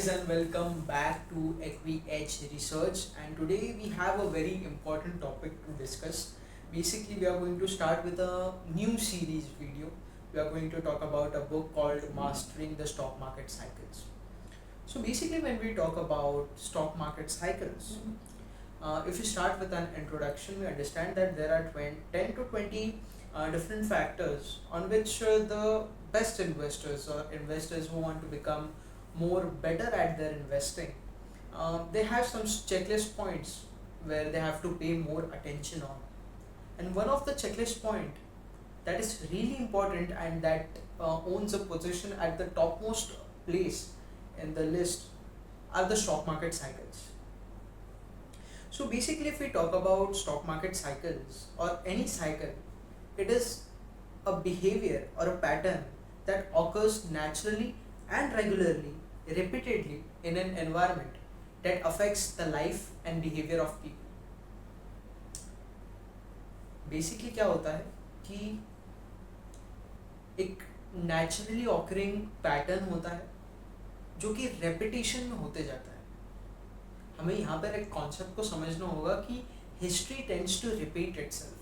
guys, and welcome back to EquiEdge Research. And today we have a very important topic to discuss. Basically, we are going to start with a new series video. We are going to talk about a book called Mastering the Stock Market Cycles. So basically, when we talk about stock market cycles, if we start with an introduction, we understand that there are 10 to 20 different factors on which the best investors or investors who want to become more better at their investing, they have some checklist points where they have to pay more attention on. And one of the checklist point that is really important and that owns a position at the topmost place in the list are the stock market cycles. So basically, if we talk about stock market cycles or any cycle, it is a behavior or a pattern that occurs naturally and regularly, repeatedly in an environment that affects the life and behavior of people. Basically क्या होता है कि एक naturally occurring pattern होता है जो कि repetition में होते जाता है. हमें यहाँ पर एक कॉन्सेप्ट को समझना होगा कि history tends to repeat itself.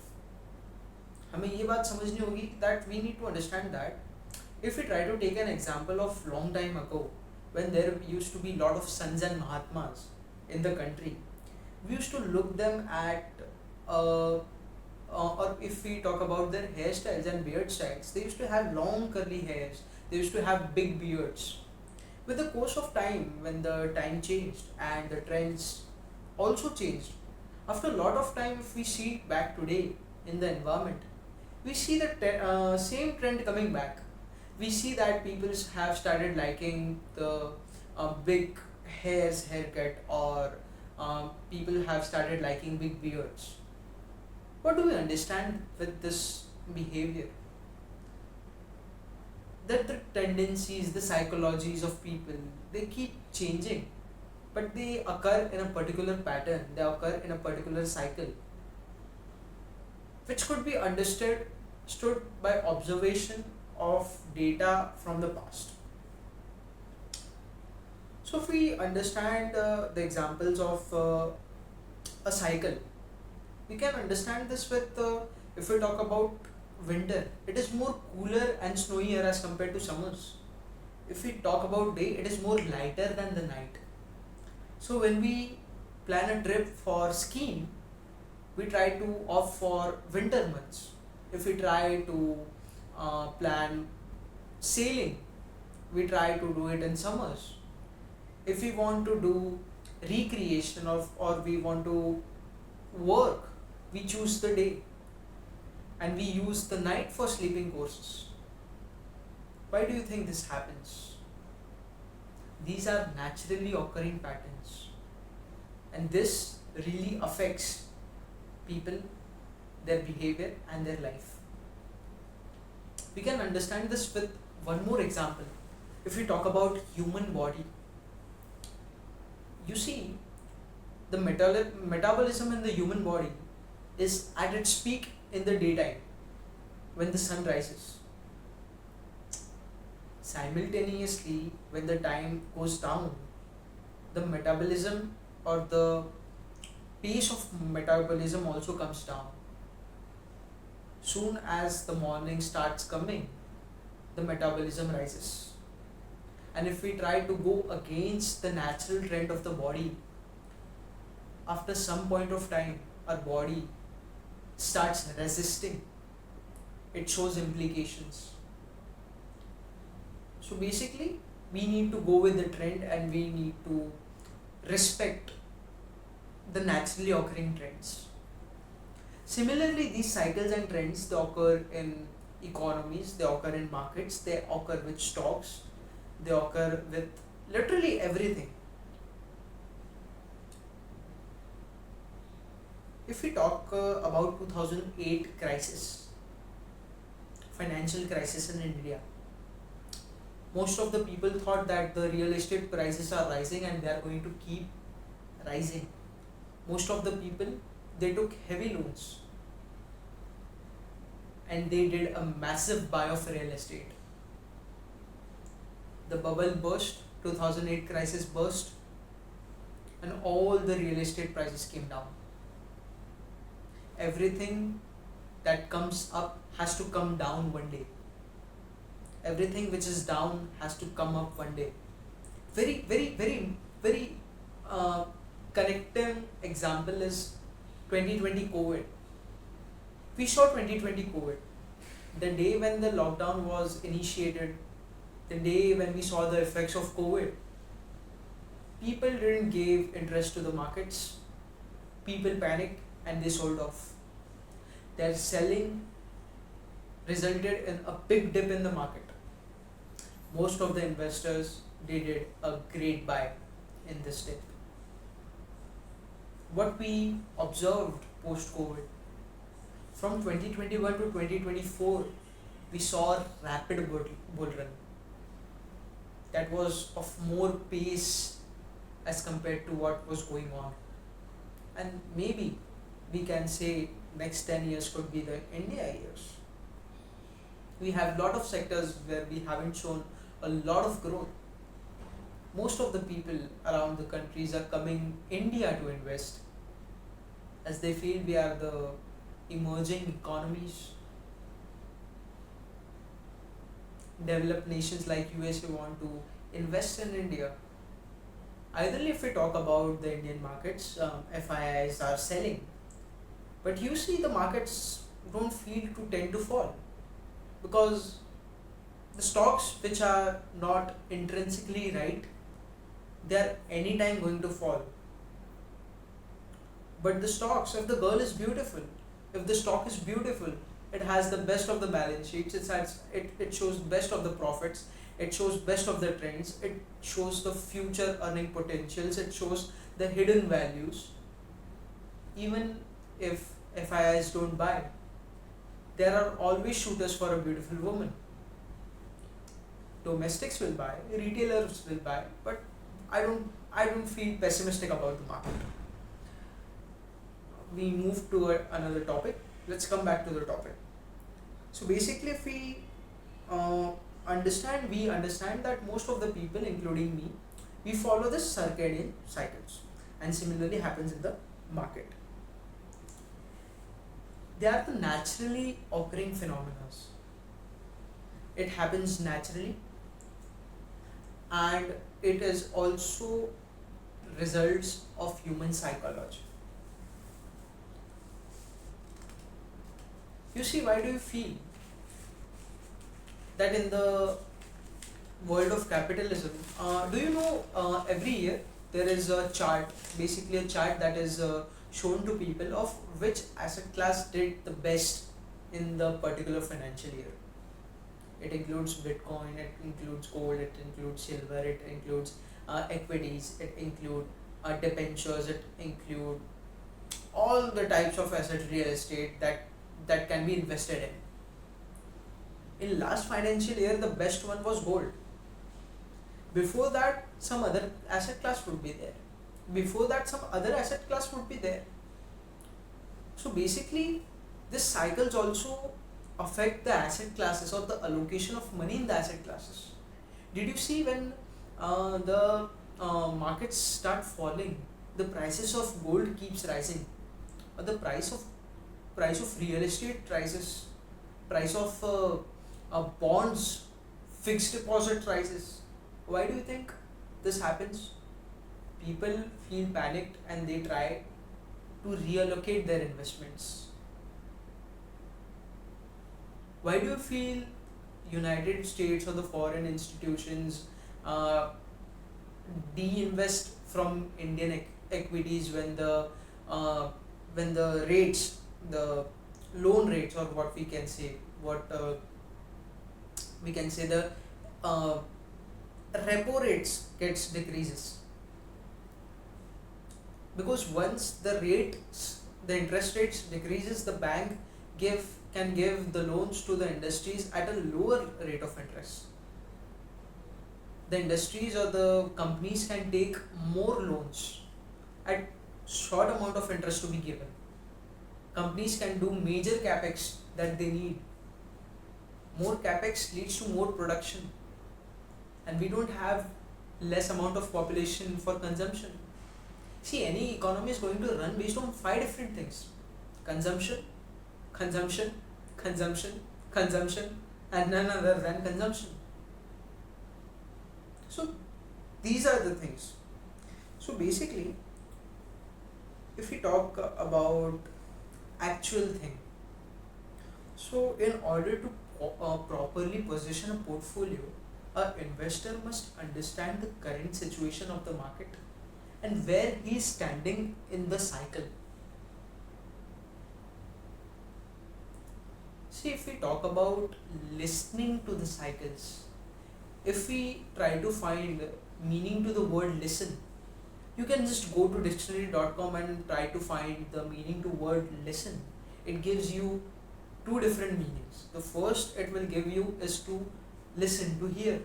हमें ये बात समझनी होगी that we need to understand that if we try to take an example of long time ago when there used to be lot of sons and mahatmas in the country, we used to look them at or if we talk about their hairstyles and beard styles, they used to have long curly hairs, they used to have big beards. With the course of time, when the time changed and the trends also changed, after a lot of time, if we see back today in the environment, we see the same trend coming back. We see that people have started liking the big haircut, or people have started liking big beards. What do we understand with this behavior? That the tendencies, the psychologies of people, they keep changing, but they occur in a particular pattern, they occur in a particular cycle, which could be understood by observation of data from the past. So if we understand the examples of a cycle, we can understand this with if we talk about winter, it is more cooler and snowier as compared to summers. If we talk about day, it is more lighter than the night. So when we plan a trip for skiing, we try to opt for winter months. If we try to plan sailing, we try to do it in summers. If we want to do recreation or we want to work, we choose the day and we use the night for sleeping courses. Why do you think this happens? These are naturally occurring patterns, and this really affects people, their behavior and their life. We can understand this with one more example. If we talk about human body, you see the metabolism in the human body is at its peak in the daytime when the sun rises. Simultaneously, when the time goes down, the metabolism or the pace of metabolism also comes down. Soon as the morning starts coming, the metabolism rises. And if we try to go against the natural trend of the body, after some point of time, our body starts resisting. It shows implications. So basically, we need to go with the trend and we need to respect the naturally occurring trends. Similarly, these cycles and trends, they occur in economies, they occur in markets, they occur with stocks, they occur with literally everything. If we talk about 2008 crisis, financial crisis in India, most of the people thought that the real estate prices are rising and they are going to keep rising. Most of the people, they took heavy loans and they did a massive buy of real estate. The bubble burst 2008 crisis burst and all the real estate prices came down. Everything that comes up has to come down one day. Everything which is down has to come up one day. Very uh, connecting example is 2020 COVID. We saw 2020 COVID. The day when the lockdown was initiated, the day when we saw the effects of COVID, people didn't give interest to the markets. People panicked and they sold off. Their selling resulted in a big dip in the market. Most of the investors they did a great buy in this dip. What we observed post COVID from 2021 to 2024, we saw a rapid bull run that was of more pace as compared to what was going on. And maybe we can say next 10 years could be the India years. We have lot of sectors where we haven't shown a lot of growth. Most of the people around the countries are coming India to invest as they feel we are the emerging economies. Developed nations like USA want to invest in India. Either if we talk about the Indian markets, FIIs are selling, but you see the markets don't feel to tend to fall because the stocks which are not intrinsically right, they are anytime going to fall. But the stocks, if the girl is beautiful, if the stock is beautiful, it has the best of the balance sheets, it shows best of the profits, it shows best of the trends, it shows the future earning potentials, it shows the hidden values. Even if FIIs don't buy, there are always shooters for a beautiful woman. Domestics will buy, retailers will buy, but I don't feel pessimistic about the market. We move to another topic. Let's come back to the topic. So basically, if uh, we understand that most of the people, including me, we follow the circadian cycles, and similarly happens in the market. They are the naturally occurring phenomena. It happens naturally, and it is also results of human psychology. You see, why do you feel that in the world of capitalism, do you know every year there is a chart, basically a chart that is shown to people of which asset class did the best in the particular financial year. It includes Bitcoin, it includes gold, it includes silver, it includes equities, it includes debentures, it includes all the types of asset real estate that can be invested in last financial year. The best one was gold. Before that some other asset class would be there. Before that some other asset class would be there. So basically this cycles also affect the asset classes or the allocation of money in the asset classes. Did you see when the markets start falling, the prices of gold keeps rising, or the price of real estate rises, price of bonds, fixed deposit rises? Why do you think this happens? People feel panicked and they try to reallocate their investments. Why do you feel United States or the foreign institutions uh, de-invest from Indian equities uh, when the rates, the loan rates, or what we can say the uh, repo rates gets decreases? Because once the interest rates decreases, the bank can give the loans to the industries at a lower rate of interest. The industries or the companies can take more loans at short amount of interest to be given. Companies can do major capex that they need. More capex leads to more production, and we don't have less amount of population for consumption. See, any economy is going to run based on five different things: consumption, consumption, consumption, consumption, and none other than consumption. So these are the things. So basically, if we talk about actual thing, so in order to properly position a portfolio, a investor must understand the current situation of the market and where he is standing in the cycle. See, if we talk about listening to the cycles, if we try to find meaning to the word listen, you can just go to dictionary.com and try to find the meaning to word listen. It gives you two different meanings. The first it will give you is to listen, to hear,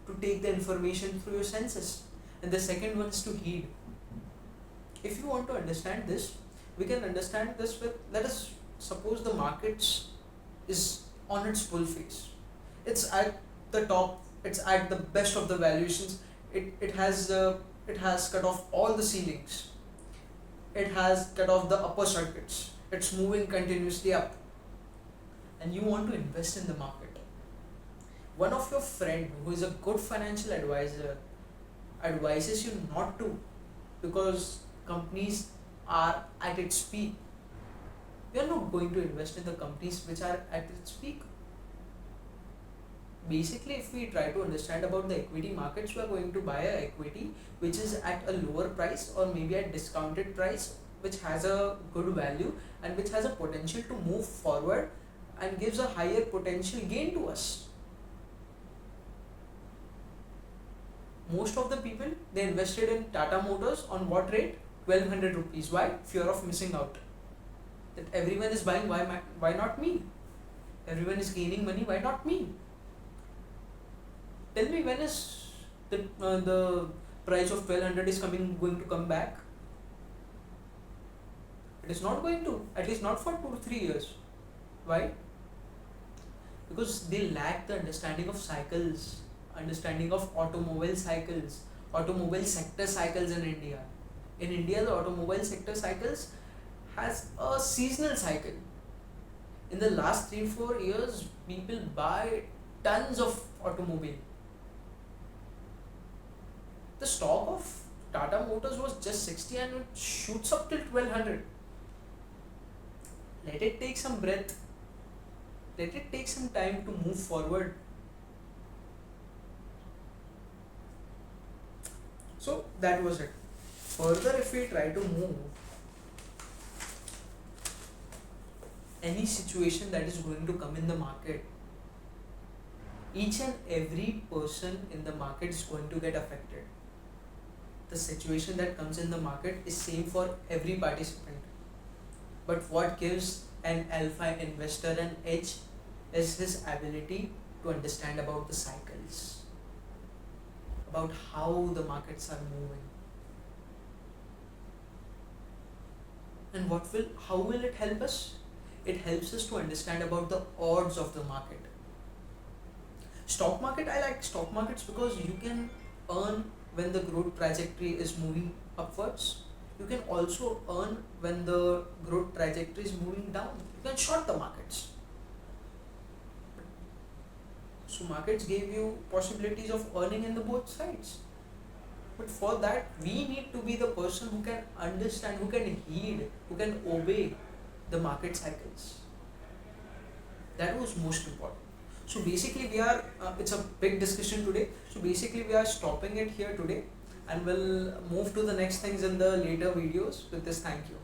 to take the information through your senses, and the second one is to heed. If you want to understand this, we can understand this with, let us suppose the markets is on its full face. It's at the top, it's at the best of the valuations. It has cut off all the ceilings. It has cut off the upper circuits. It's moving continuously up, and you want to invest in the market. One of your friend who is a good financial advisor advises you not to, because companies are at its peak. You are not going to invest in the companies which are at its peak. Basically, if we try to understand about the equity markets, we are going to buy a equity which is at a lower price or maybe at discounted price, which has a good value and which has a potential to move forward and gives a higher potential gain to us. Most of the people, they invested in Tata Motors on what rate? 1200 rupees. Why? Fear of missing out. That everyone is buying, why not me? Everyone is gaining money, why not me? Tell me, when is the price of 1200 is going to come back? It is not going to, at least not for 2 to 3 years. Why? Because they lack the understanding of cycles, understanding of automobile cycles, automobile sector cycles in India. In India, the automobile sector cycles has a seasonal cycle. In the last 3-4 years, people buy tons of automobile. The stock of Tata Motors was just 60 and it shoots up till 1200. Let it take some breath. Let it take some time to move forward. So that was it. Further, if we try to move, any situation that is going to come in the market, each and every person in the market is going to get affected. The situation that comes in the market is same for every participant. But what gives an alpha investor an edge is his ability to understand about the cycles, about how the markets are moving. And how will it help us? It helps us to understand about the odds of the market. Stock market, I like stock markets because you can earn when the growth trajectory is moving upwards. You can also earn when the growth trajectory is moving down. You can short the markets. So markets gave you possibilities of earning in the both sides. But for that, we need to be the person who can understand, who can heed, who can obey the market cycles. That was most important. So basically it's a big discussion today. So basically we are stopping it here today and we'll move to the next things in the later videos. With this, thank you.